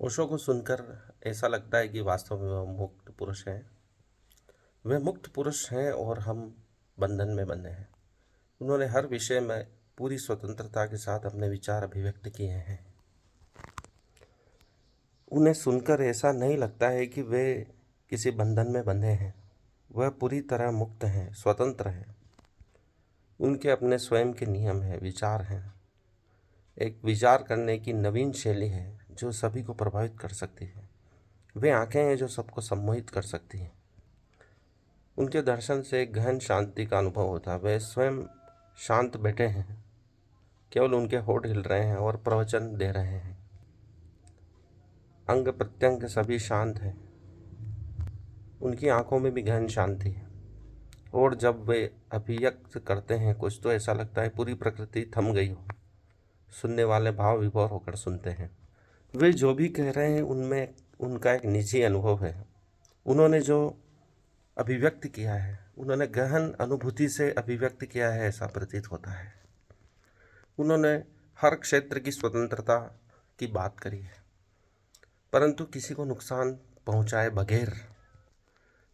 ओशो को सुनकर ऐसा लगता है कि वास्तव में वह मुक्त पुरुष हैं। वे मुक्त पुरुष हैं और हम बंधन में बंधे हैं। उन्होंने हर विषय में पूरी स्वतंत्रता के साथ अपने विचार अभिव्यक्त किए हैं। उन्हें सुनकर ऐसा नहीं लगता है कि वे किसी बंधन में बंधे हैं। वह पूरी तरह मुक्त हैं, स्वतंत्र हैं। उनके अपने स्वयं के नियम हैं, विचार हैं। एक विचार करने की नवीन शैली है जो सभी को प्रभावित कर सकती है। वे आंखें हैं जो सबको सम्मोहित कर सकती हैं। उनके दर्शन से एक गहन शांति का अनुभव होता है। वे स्वयं शांत बैठे हैं, केवल उनके होठ हिल रहे हैं और प्रवचन दे रहे हैं। अंग प्रत्यंग सभी शांत हैं। उनकी आंखों में भी गहन शांति है और जब वे अभिव्यक्त करते हैं कुछ तो ऐसा लगता है पूरी प्रकृति थम गई हो। सुनने वाले भाव विभोर होकर सुनते हैं। वे जो भी कह रहे हैं उनमें उनका एक निजी अनुभव है। उन्होंने जो अभिव्यक्त किया है, उन्होंने गहन अनुभूति से अभिव्यक्त किया है, ऐसा प्रतीत होता है। उन्होंने हर क्षेत्र की स्वतंत्रता की बात करी है, परंतु किसी को नुकसान पहुंचाए बगैर।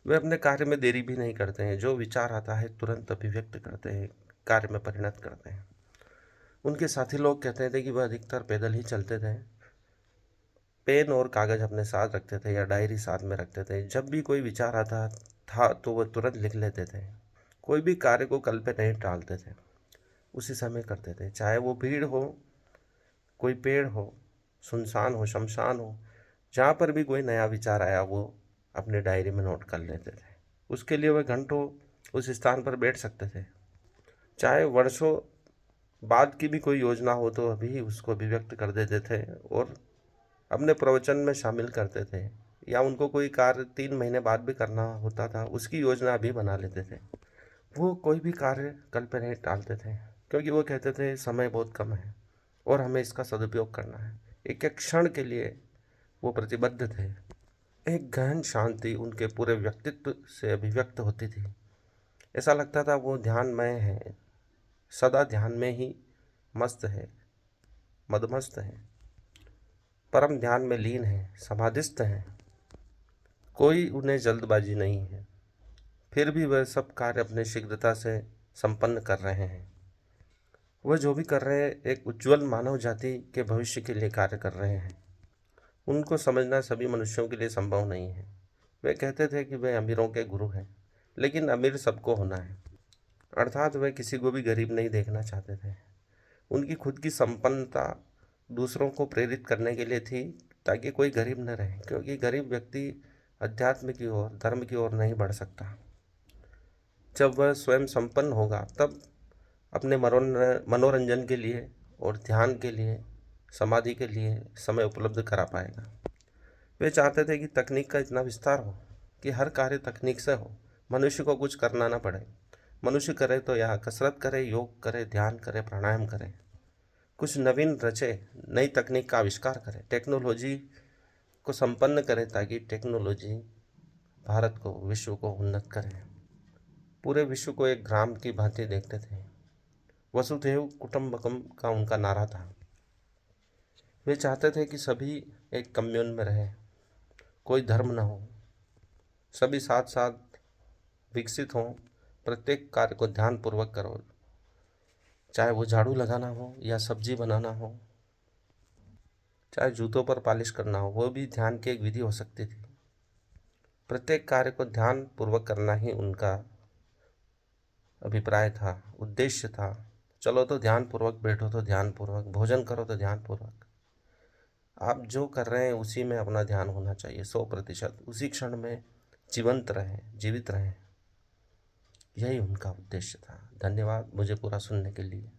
वे अपने कार्य में देरी भी नहीं करते हैं। जो विचार आता है तुरंत अभिव्यक्त करते हैं, कार्य में परिणत करते हैं। उनके साथी लोग कहते थे कि वह अधिकतर पैदल ही चलते थे। पेन और कागज अपने साथ रखते थे या डायरी साथ में रखते थे। जब भी कोई विचार आता था तो वह तुरंत लिख लेते थे। कोई भी कार्य को कल पे नहीं टालते थे, उसी समय करते थे। चाहे वो भीड़ हो, कोई पेड़ हो, सुनसान हो, शमशान हो, जहाँ पर भी कोई नया विचार आया वो अपने डायरी में नोट कर लेते थे। उसके लिए वह घंटों उस स्थान पर बैठ सकते थे। चाहे वर्षों बाद की भी कोई योजना हो तो अभी उसको अभिव्यक्त कर देते थे और अपने प्रवचन में शामिल करते थे। या उनको कोई कार्य 3 महीने बाद भी करना होता था, उसकी योजना अभी बना लेते थे। वो कोई भी कार्य कल पे नहीं टालते थे, क्योंकि वो कहते थे समय बहुत कम है और हमें इसका सदुपयोग करना है। एक एक क्षण के लिए वो प्रतिबद्ध थे। एक गहन शांति उनके पूरे व्यक्तित्व से अभिव्यक्त होती थी। ऐसा लगता था वो ध्यानमय है, सदा ध्यान में ही मस्त है, मदमस्त है, परम ध्यान में लीन है, समाधिस्थ है। कोई उन्हें जल्दबाजी नहीं है, फिर भी वह सब कार्य अपने शीघ्रता से संपन्न कर रहे हैं। वह जो भी कर रहे हैं एक उज्जवल मानव जाति के भविष्य के लिए कार्य कर रहे हैं। उनको समझना सभी मनुष्यों के लिए संभव नहीं है। वे कहते थे कि वे अमीरों के गुरु हैं, लेकिन अमीर सबको होना है। अर्थात वे किसी को भी गरीब नहीं देखना चाहते थे। उनकी खुद की संपन्नता दूसरों को प्रेरित करने के लिए थी, ताकि कोई गरीब न रहे, क्योंकि गरीब व्यक्ति अध्यात्म की ओर, धर्म की ओर नहीं बढ़ सकता। जब वह स्वयं संपन्न होगा तब अपने मनोरंजन के लिए और ध्यान के लिए, समाधि के लिए समय उपलब्ध करा पाएगा। वे चाहते थे कि तकनीक का इतना विस्तार हो कि हर कार्य तकनीक से हो, मनुष्य को कुछ करना ना पड़े। मनुष्य करे तो यहाँ कसरत करे, योग करे, ध्यान करे, प्राणायाम करे, कुछ नवीन रचे, नई तकनीक का आविष्कार करे, टेक्नोलॉजी को संपन्न करे, ताकि टेक्नोलॉजी भारत को, विश्व को उन्नत करे। पूरे विश्व को एक ग्राम की भांति देखते थे। वसुधैव कुटुंबकम का उनका नारा था। वे चाहते थे कि सभी एक कम्यून में रहे, कोई धर्म न हो, सभी साथ साथ विकसित हों। प्रत्येक कार्य को ध्यानपूर्वक करो, चाहे वो झाड़ू लगाना हो या सब्जी बनाना हो, चाहे जूतों पर पॉलिश करना हो, वो भी ध्यान की एक विधि हो सकती थी। प्रत्येक कार्य को ध्यानपूर्वक करना ही उनका अभिप्राय था, उद्देश्य था। चलो तो ध्यानपूर्वक, बैठो तो ध्यानपूर्वक, भोजन करो तो ध्यानपूर्वक। आप जो कर रहे हैं उसी में अपना ध्यान होना चाहिए 100%। उसी क्षण में जीवंत रहें, जीवित रहें। यही उनका उद्देश्य था। धन्यवाद मुझे पूरा सुनने के लिए।